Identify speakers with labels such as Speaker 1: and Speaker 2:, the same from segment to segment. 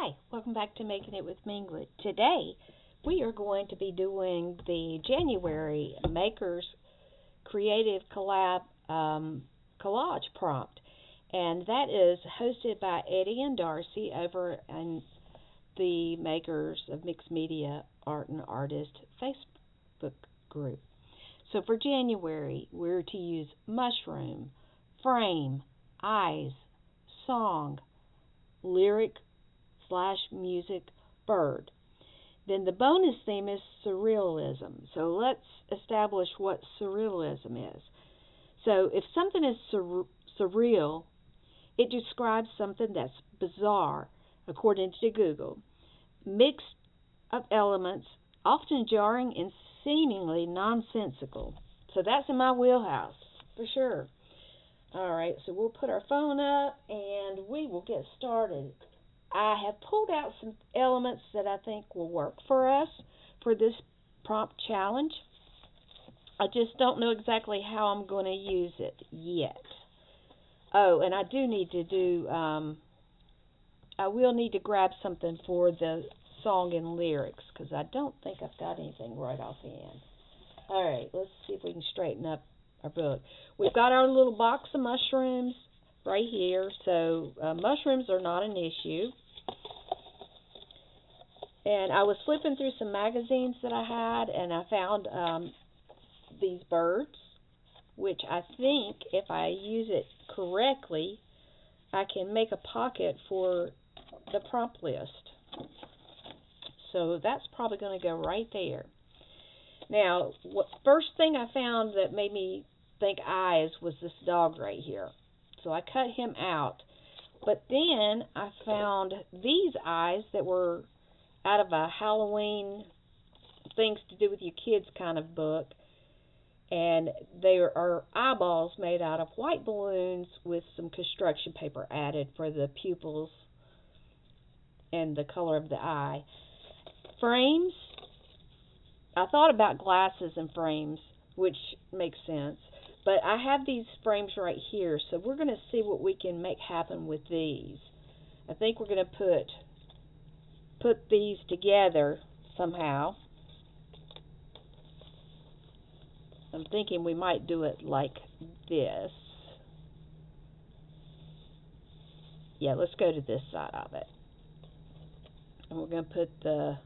Speaker 1: Hi, welcome back to Making It with Minglet. Today, we are going to be doing the January Makers Creative Collage prompt, and that is hosted by Eddie and Darcy over in the Makers of Mixed Media Art and Artist Facebook group. So for January, we're to use mushroom, frame, eyes, song, lyric slash music, bird. Then the bonus theme is surrealism. So let's establish what surrealism is. So if something is surreal, it describes something that's bizarre, according to Google, mixed of elements, often jarring and seemingly nonsensical. So that's in my wheelhouse, for sure. All right, so we'll put our phone up and we will get started. I have pulled out some elements that I think will work for us for this prompt challenge. I just don't know exactly how I'm going to use it yet. Oh, and I do need to I will need to grab something for the song and lyrics because I don't think I've got anything right offhand. All right, let's see if we can straighten up our book. We've got our little box of mushrooms right here, so mushrooms are not an issue. And I was flipping through some magazines that I had, and I found these birds, which I think if I use it correctly, I can make a pocket for the prompt list. So that's probably going to go right there. Now, first thing I found that made me think eyes was this dog right here. So I cut him out. But then I found these eyes that were out of a Halloween things to do with your kids kind of book. And they are eyeballs made out of white balloons with some construction paper added for the pupils and the color of the eye. Frames, I thought about glasses and frames, which makes sense. But I have these frames right here, so we're going to see what we can make happen with these. I think we're going to put these together somehow. I'm thinking we might do it like this. Yeah, let's go to this side of it. And we're going to put the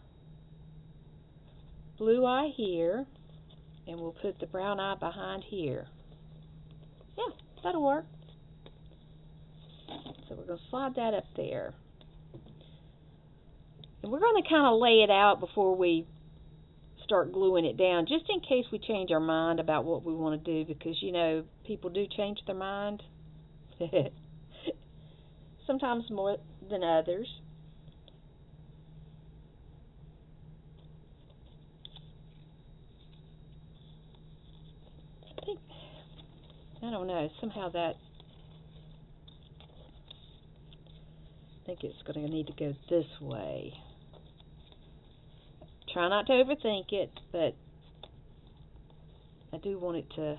Speaker 1: blue eye here, and we'll put the brown eye behind here. Yeah, that'll work. So we're going to slide that up there. And we're going to kind of lay it out before we start gluing it down, just in case we change our mind about what we want to do, because, you know, people do change their mind. Sometimes more than others. I don't know, somehow that, I think it's going to need to go this way. Try not to overthink it, but I do want it to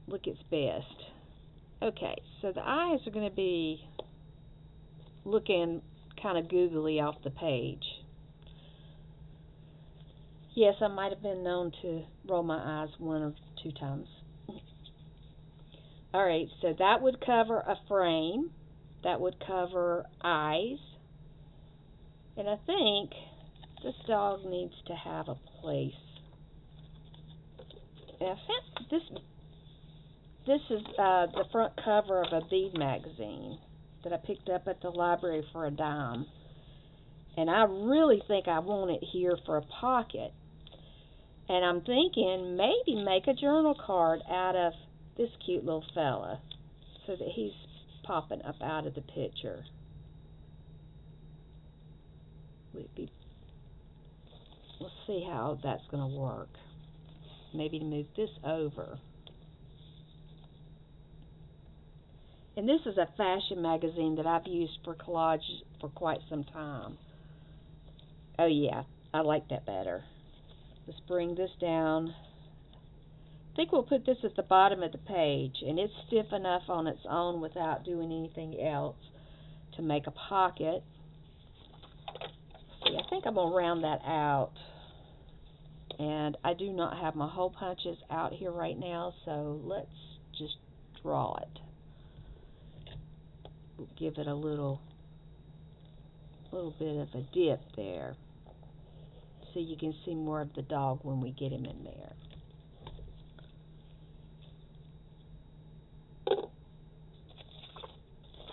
Speaker 1: look its best. Okay, so the eyes are going to be looking kind of googly off the page. Yes, I might have been known to roll my eyes one or two times. Alright, so that would cover a frame. That would cover eyes. And I think this dog needs to have a place. And I found this is the front cover of a bead magazine that I picked up at the library for a dime. And I really think I want it here for a pocket. And I'm thinking maybe make a journal card out of this cute little fella so that he's popping up out of the picture. Let's see how that's going to work. Maybe to move this over. And this is a fashion magazine that I've used for collage for quite some time. Oh yeah, I like that better. Let's bring this down think we'll put this at the bottom of the page, and it's stiff enough on its own without doing anything else to make a pocket. See, I think I'm going to round that out. And I do not have my hole punches out here right now, so let's just draw it. We'll give it a little bit of a dip there, so you can see more of the dog when we get him in there.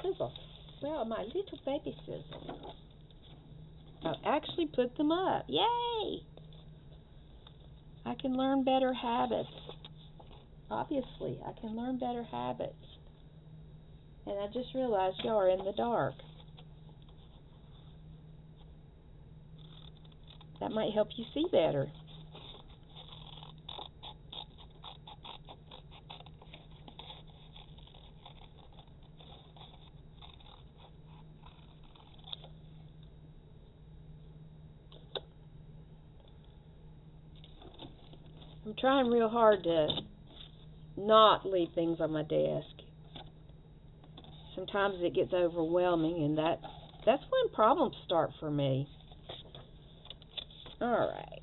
Speaker 1: Scissors. Where are my little baby scissors? I actually put them up. Yay! I can learn better habits. Obviously, I can learn better habits. And I just realized y'all are in the dark. That might help you see better. I'm trying real hard to not leave things on my desk. Sometimes it gets overwhelming, and that's when problems start for me. All right.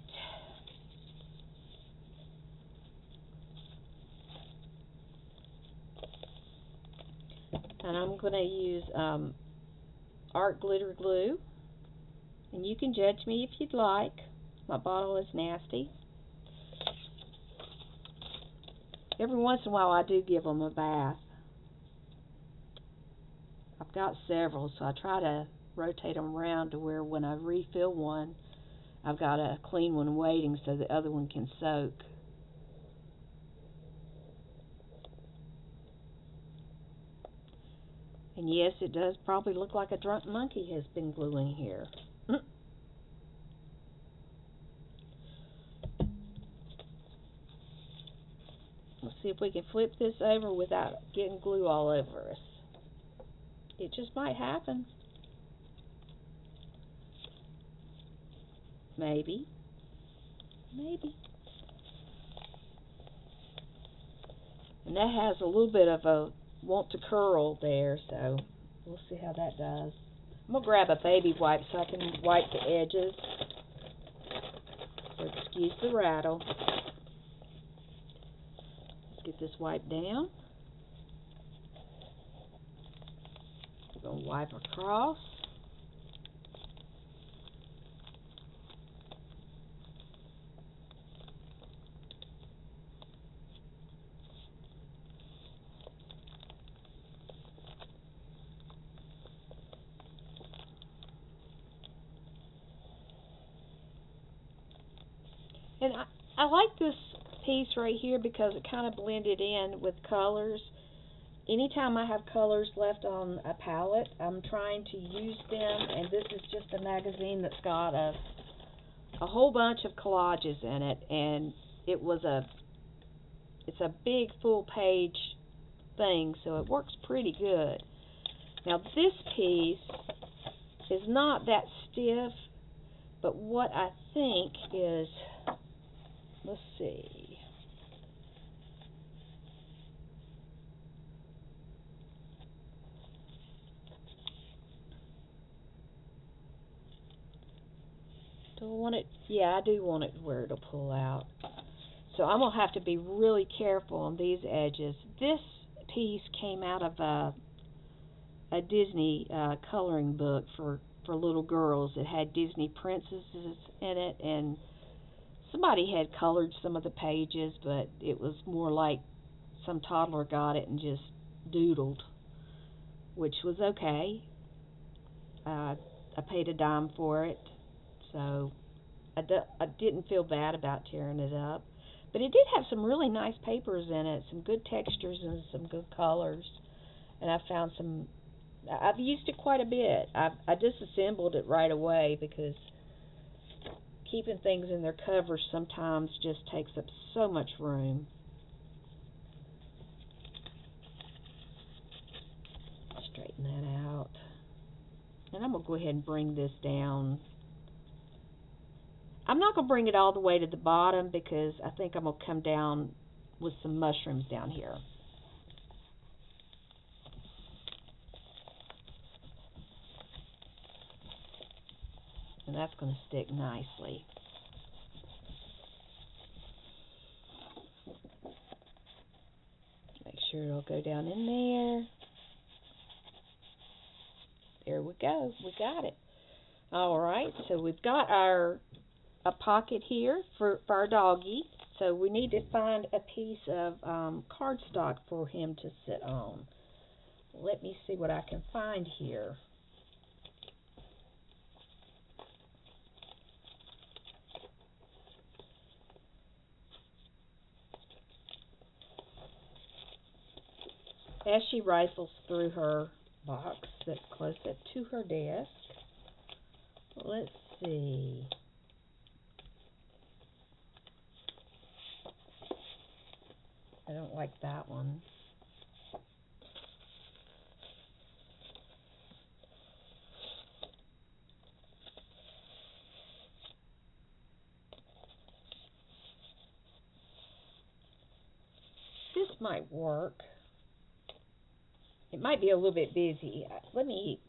Speaker 1: And I'm going to use art glitter glue. And you can judge me if you'd like. My bottle is nasty. Every once in a while I do give them a bath. I've got several, so I try to rotate them around to where when I refill one, I've got a clean one waiting so the other one can soak. And yes, it does probably look like a drunk monkey has been gluing here. Let's see if we can flip this over without getting glue all over us. It just might happen. Maybe. Maybe. And that has a little bit of a want to curl there, so we'll see how that does. I'm going to grab a baby wipe so I can wipe the edges. So excuse the rattle. Let's get this wiped down. We're going to wipe across. And I like this piece right here because it kind of blended in with colors. Anytime I have colors left on a palette, I'm trying to use them, and this is just a magazine that's got a whole bunch of collages in it, and it's a big full page thing, so it works pretty good. Now this piece is not that stiff, but what I think is, let's see. Do I want it? Yeah, I do want it where it'll pull out. So I'm going to have to be really careful on these edges. This piece came out of a Disney coloring book for little girls. It had Disney princesses in it, and somebody had colored some of the pages, but it was more like some toddler got it and just doodled, which was okay. I paid a dime for it, so I didn't feel bad about tearing it up. But it did have some really nice papers in it, some good textures and some good colors. And I found some, I've used it quite a bit. I disassembled it right away because keeping things in their covers sometimes just takes up so much room. Straighten that out. And I'm going to go ahead and bring this down. I'm not going to bring it all the way to the bottom because I think I'm going to come down with some mushrooms down here. And that's going to stick nicely. Make sure it'll go down in there. There we go. We got it. All right, so we've got a pocket here for our doggy. So we need to find a piece of cardstock for him to sit on. Let me see what I can find here. As she rifles through her box that's close up to her desk, let's see. I don't like that one. This might work. It might be a little bit busy. Let me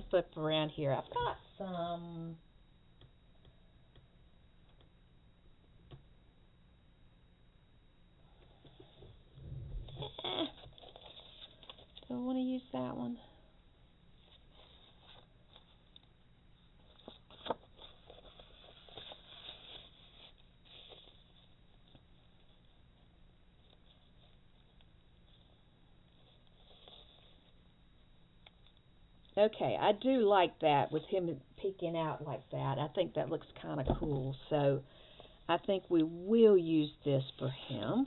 Speaker 1: flip around here. I've got some. Do I want to use that one? Okay, I do like that with him peeking out like that. I think that looks kind of cool. So I think we will use this for him.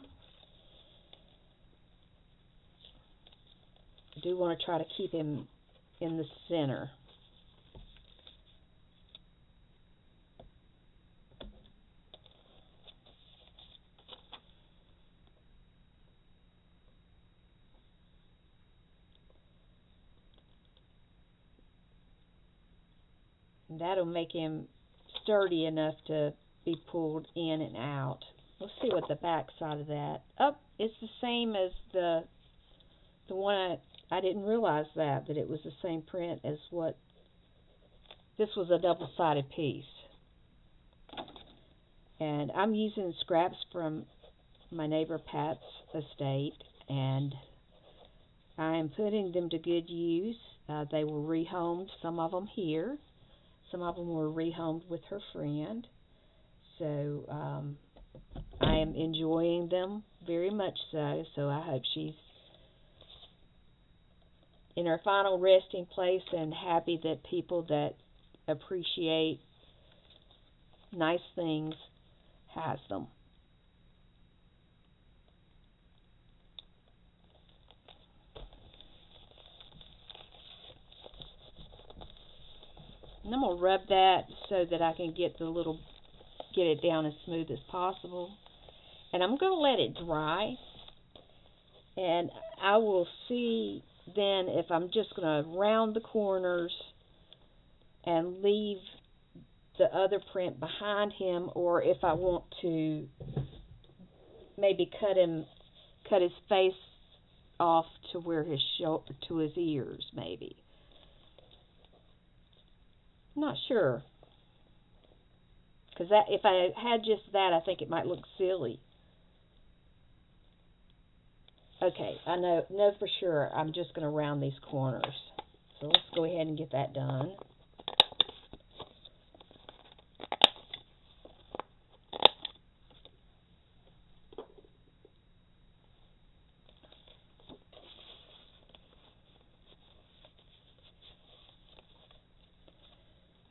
Speaker 1: I do want to try to keep him in the center. And that'll make him sturdy enough to be pulled in and out. Let's see what the back side of that. Oh, it's the same as the one I didn't realize that it was the same print as what this was, a double-sided piece. And I'm using scraps from my neighbor Pat's estate, and I am putting them to good use. They were rehomed, some of them here. Some of them were rehomed with her friend. So I am enjoying them very much so. So I hope she's in her final resting place and happy that people that appreciate nice things has them. And I'm going to rub that so that I can get it down as smooth as possible. And I'm going to let it dry. And I will see then if I'm just going to round the corners and leave the other print behind him, or if I want to maybe cut his face off to where to his ears, maybe. I'm not sure, because if I had just that, I think it might look silly. Okay, I know for sure I'm just going to round these corners. So let's go ahead and get that done.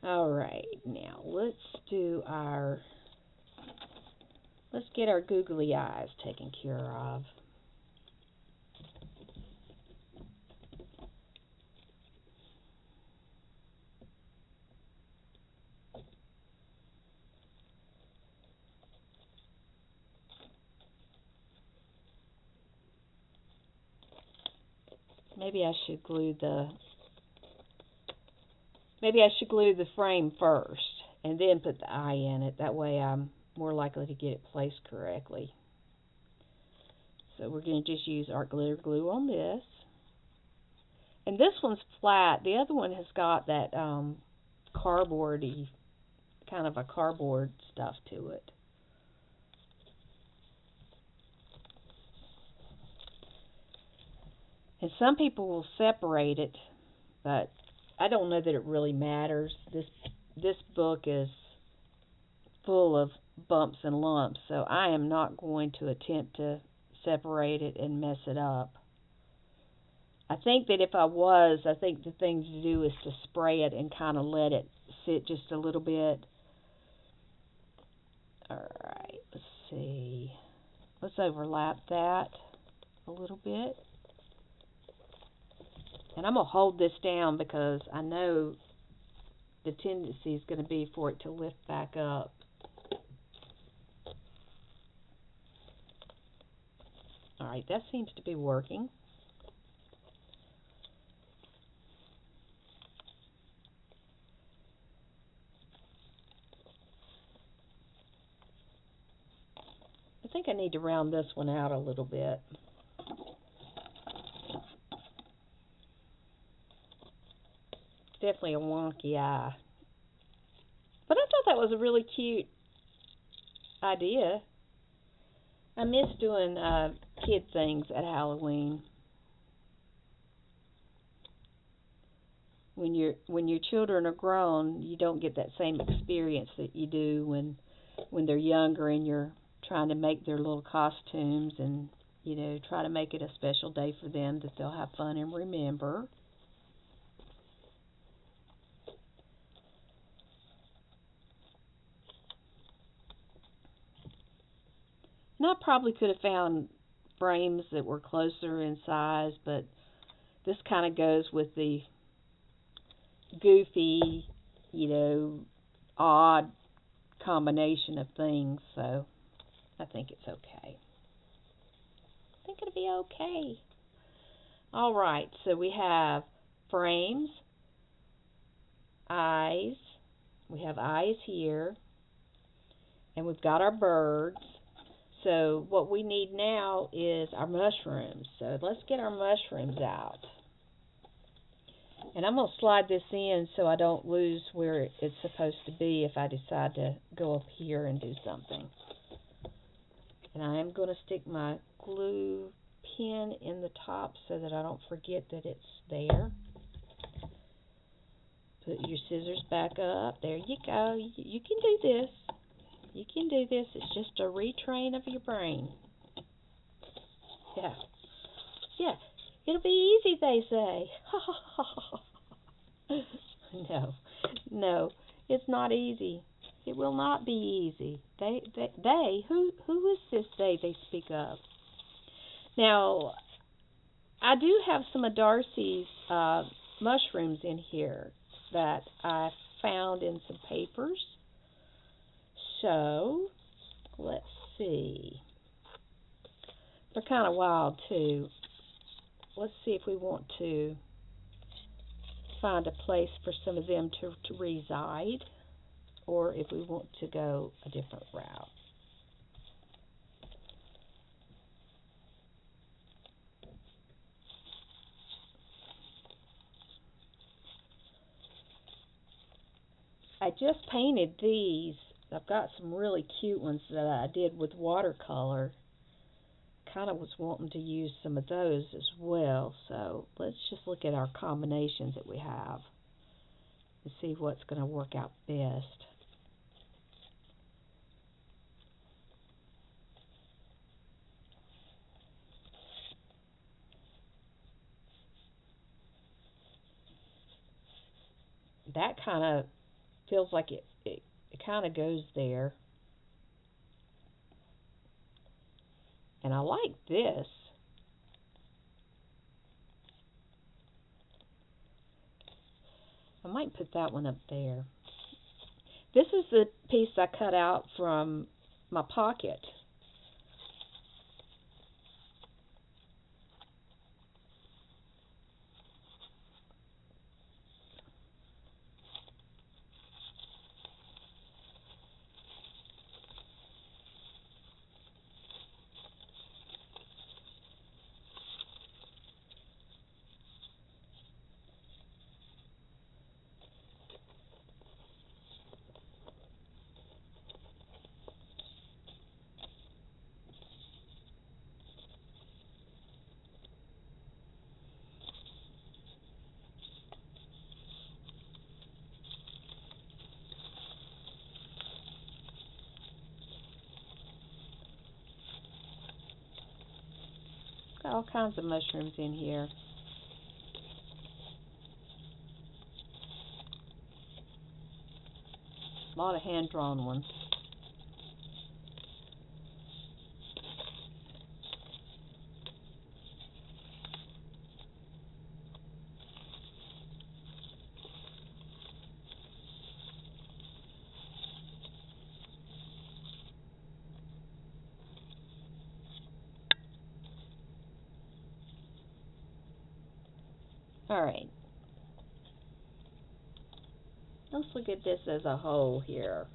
Speaker 1: Alright, now let's get our googly eyes taken care of. Maybe I should glue the frame first and then put the eye in it. That way I'm more likely to get it placed correctly. So we're going to just use art glitter glue on this. And this one's flat. The other one has got that cardboardy, kind of a cardboard stuff to it. And some people will separate it, but I don't know that it really matters. This book is full of bumps and lumps, so I am not going to attempt to separate it and mess it up. I think that if I was, I think the thing to do is to spray it and kind of let it sit just a little bit. Alright, let's see. Let's overlap that a little bit. And I'm going to hold this down because I know the tendency is going to be for it to lift back up. Alright, that seems to be working. I think I need to round this one out a little bit. Definitely a wonky eye. But I thought that was a really cute idea. I miss doing kid things at Halloween. When your children are grown, you don't get that same experience that you do when they're younger and you're trying to make their little costumes and, you know, try to make it a special day for them that they'll have fun and remember. And I probably could have found frames that were closer in size, but this kind of goes with the goofy, you know, odd combination of things, so I think it's okay. I think it'll be okay. Alright, so we have frames, eyes, we have eyes here, and we've got our birds. So what we need now is our mushrooms. So let's get our mushrooms out. And I'm going to slide this in so I don't lose where it's supposed to be if I decide to go up here and do something. And I am going to stick my glue pin in the top so that I don't forget that it's there. Put your scissors back up. There you go. You can do this. You can do this. It's just a retrain of your brain. Yeah. Yeah. It'll be easy, they say. No. No. It's not easy. It will not be easy. Who is this they speak of? Now, I do have some of Darcy's mushrooms in here that I found in some papers. So, let's see. They're kind of wild, too. Let's see if we want to find a place for some of them to reside, or if we want to go a different route. I just painted these. I've got some really cute ones that I did with watercolor. Kind of was wanting to use some of those as well. So let's just look at our combinations that we have and see what's going to work out best. That kind of feels like it kind of goes there. And I like this. I might put that one up there. This is the piece I cut out from my pocket. got all kinds of mushrooms in here. A lot of hand-drawn ones. All right. Let's look at this as a whole here.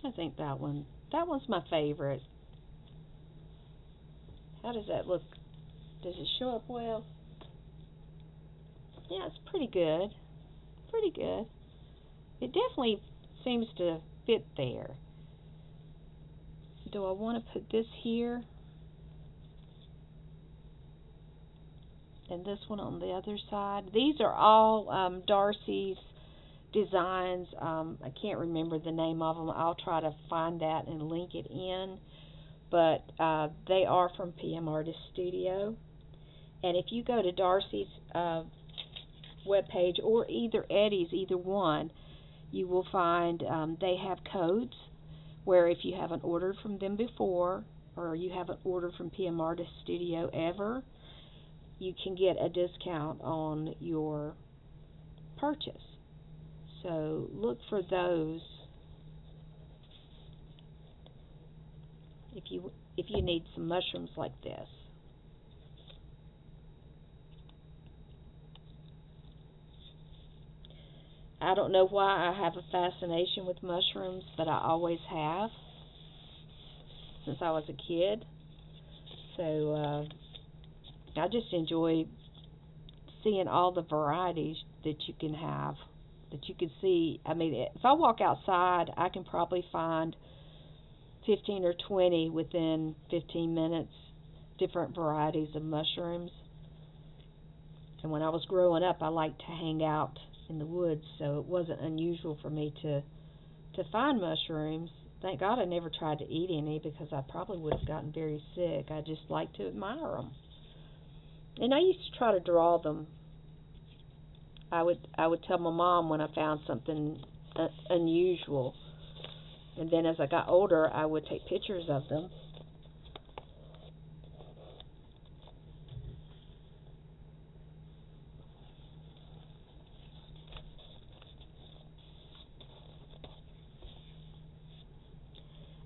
Speaker 1: I think that one's my favorite. How does that look? Does it show up well? Yeah, it's pretty good. Pretty good. It definitely seems to fit there. Do I want to put this here? And this one on the other side. These are all Darcy's designs. I can't remember the name of them. I'll try to find that and link it in. But they are from PM Artist Studio. And if you go to Darcy's webpage or either Eddie's, either one, you will find they have codes where if you haven't ordered from them before or you haven't ordered from PM Artist Studio ever, you can get a discount on your purchase. So look for those if you need some mushrooms like this. I don't know why I have a fascination with mushrooms, but I always have since I was a kid. So I just enjoy seeing all the varieties that you can have, that you can see. I mean, if I walk outside, I can probably find 15 or 20 within 15 minutes, different varieties of mushrooms. And when I was growing up, I liked to hang out in the woods, so it wasn't unusual for me to find mushrooms. Thank God I never tried to eat any because I probably would have gotten very sick. I just like to admire them. And I used to try to draw them. I would tell my mom when I found something unusual. And then as I got older, I would take pictures of them.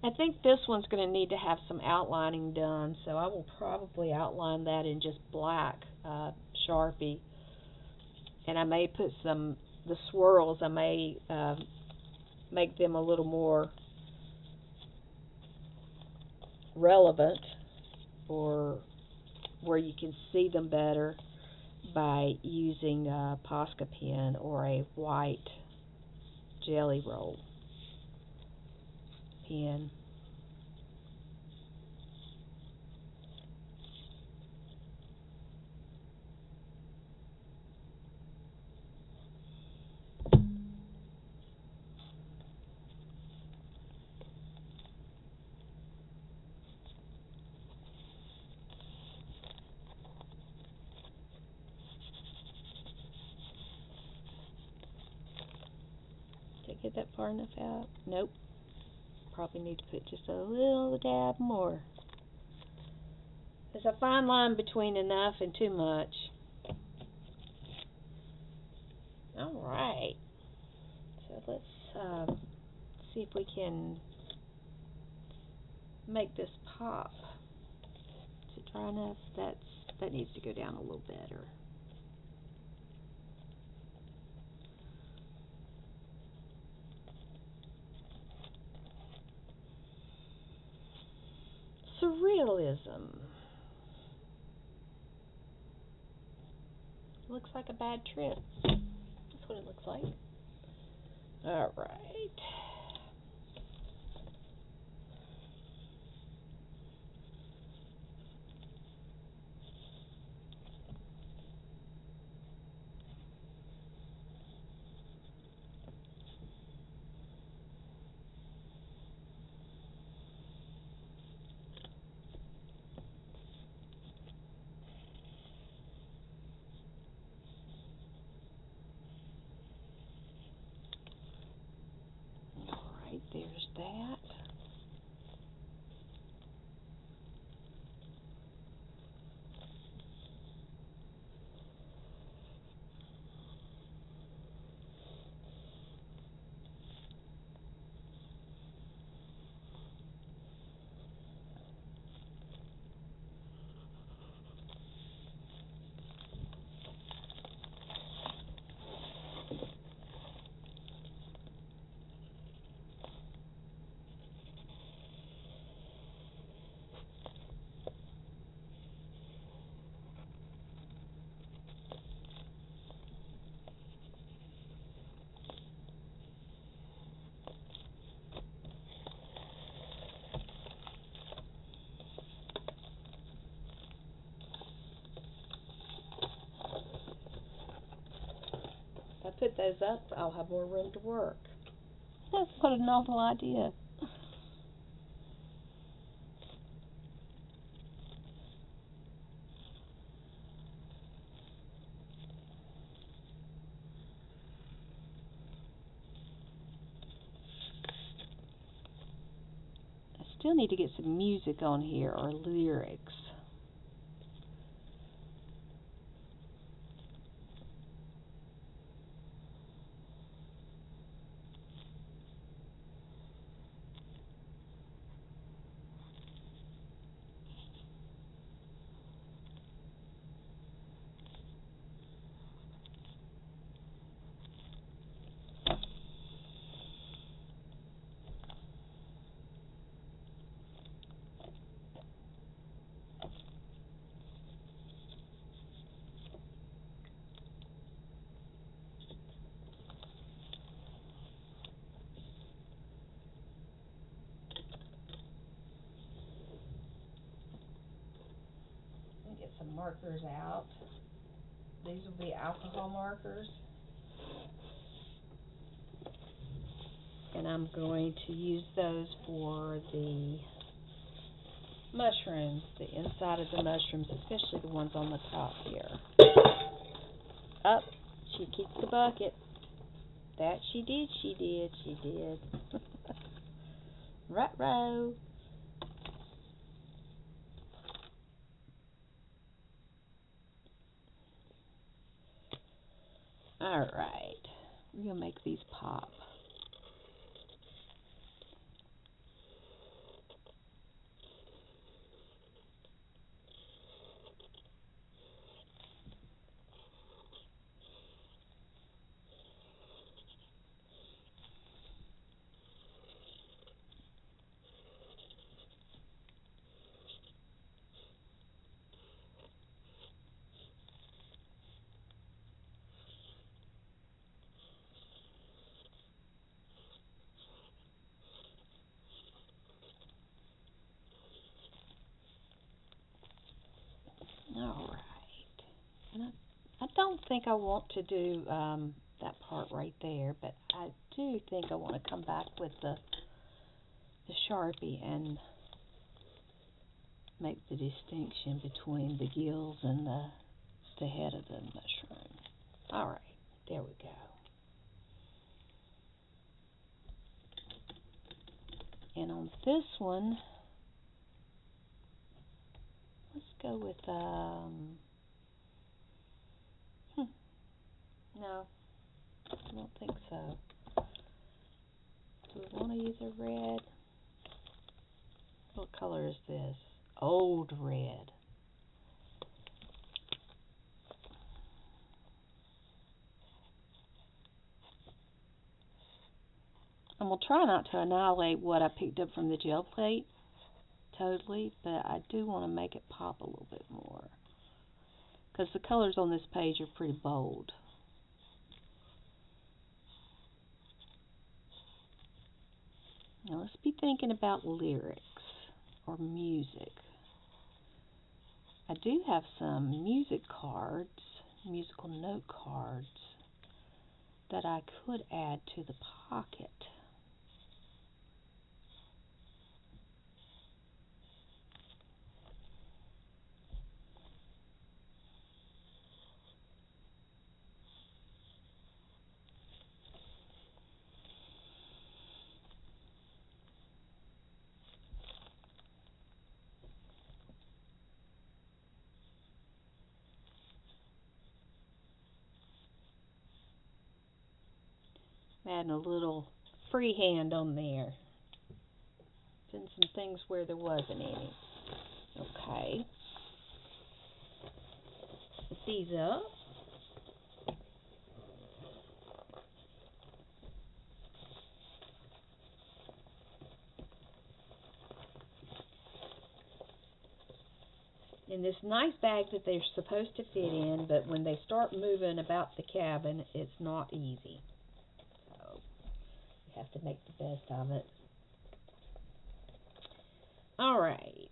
Speaker 1: I think this one's going to need to have some outlining done, so I will probably outline that in just black Sharpie. And I may put the swirls, I may make them a little more relevant or where you can see them better by using a Posca pen or a white Jelly Roll pen. Did I get that far enough out? Nope. Probably need to put just a little dab more. There's a fine line between enough and too much. Alright. So let's see if we can make this pop. Is it dry enough? That needs to go down a little better. Surrealism. Looks like a bad trip. That's what it looks like. Alright. that. If I put those up, I'll have more room to work.
Speaker 2: That's what a novel idea. I still need to get some music on here, or lyrics.
Speaker 1: Get some markers out. These will be alcohol markers. And I'm going to use those for the mushrooms, the inside of the mushrooms, especially the ones on the top here. Up, she keeps the bucket. That she did. Ruh-roh. Alright, we're going to make these pop. Alright, and I don't think I want to do that part right there, but I do think I want to come back with the Sharpie and make the distinction between the gills and the head of the mushroom. Alright, there we go. And on this one, let's go with, no, I don't think so. Do we want to use a red? What color is this? Old red. And we'll try not to annihilate what I picked up from the gel plate totally, but I do want to make it pop a little bit more, because the colors on this page are pretty bold. Now let's be thinking about lyrics or music. I do have some music cards, musical note cards, that I could add to the pocket. Adding a little freehand on there. Putting some things where there wasn't any. Okay. Put these up. In this nice bag that they're supposed to fit in, but when they start moving about the cabin, it's not easy. So you have to make the best of it. All right.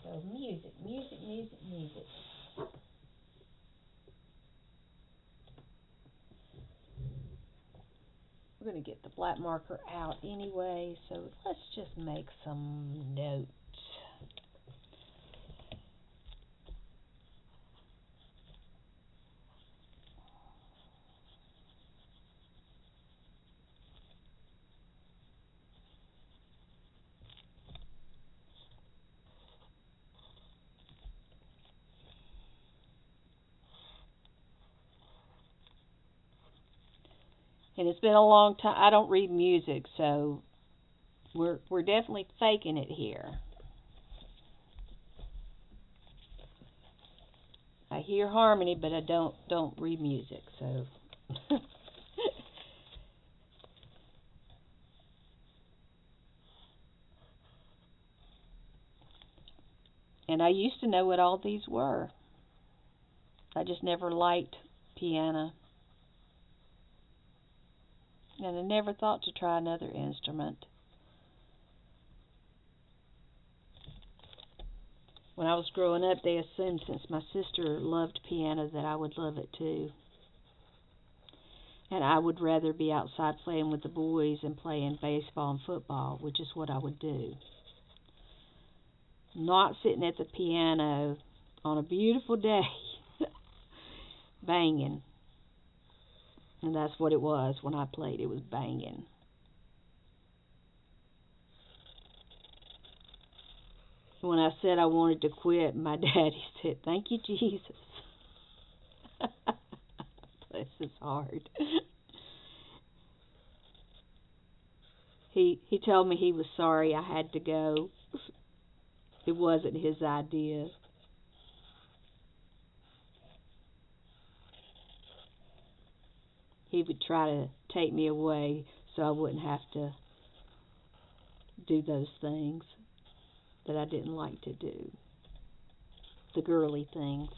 Speaker 1: So music, music, music, music. We're going to get the black marker out anyway, so let's just make some notes. And it's been a long time. I don't read music, so we're definitely faking it here. I hear harmony, but I don't read music, so. And I used to know what all these were. I just never liked piano. And I never thought to try another instrument. When I was growing up, they assumed since my sister loved piano that I would love it too. And I would rather be outside playing with the boys and playing baseball and football, which is what I would do. Not sitting at the piano on a beautiful day, banging. And that's what it was when I played. It was banging. When I said I wanted to quit, my daddy said, "Thank you, Jesus." Bless his heart. He told me he was sorry I had to go. It wasn't his idea. He would try to take me away so I wouldn't have to do those things that I didn't like to do. The girly things.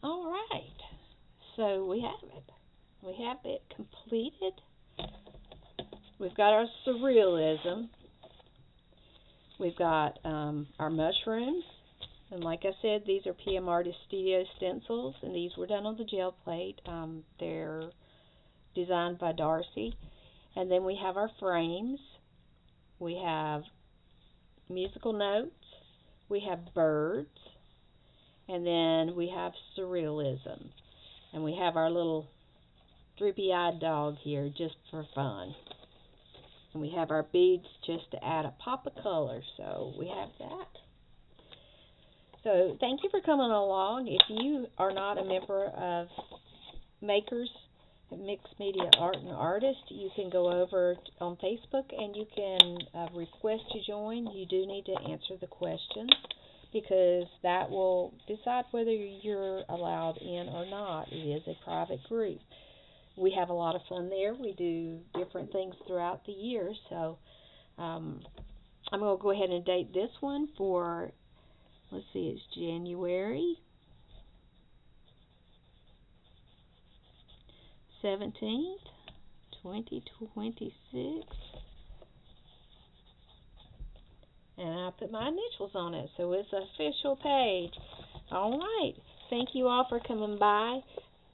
Speaker 1: All right. So we have it. We have it completed. We've got our surrealism. We've got our mushrooms. And like I said, these are PM Artist Studio stencils, and these were done on the gel plate. They're designed by Darcy. And then we have our frames. We have musical notes. We have birds. And then we have surrealism. And we have our little droopy-eyed dog here just for fun. And we have our beads just to add a pop of color. So we have that. So thank you for coming along. If you are not a member of Makers Mixed Media Art and Artist, you can go over on Facebook and you can request to join. You do need to answer the questions because that will decide whether you're allowed in or not. It is a private group. We have a lot of fun there. We do different things throughout the year. So I'm going to go ahead and date this one for, let's see, it's January 17th, 2026. And I put my initials on it, so it's an official page. All right. Thank you all for coming by.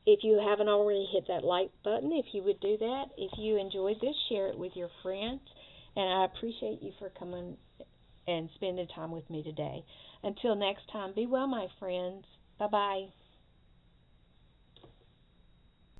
Speaker 1: If you haven't already hit that like button, if you would do that. If you enjoyed this, share it with your friends. And I appreciate you for coming and spending time with me today. Until next time, be well, my friends. Bye-bye.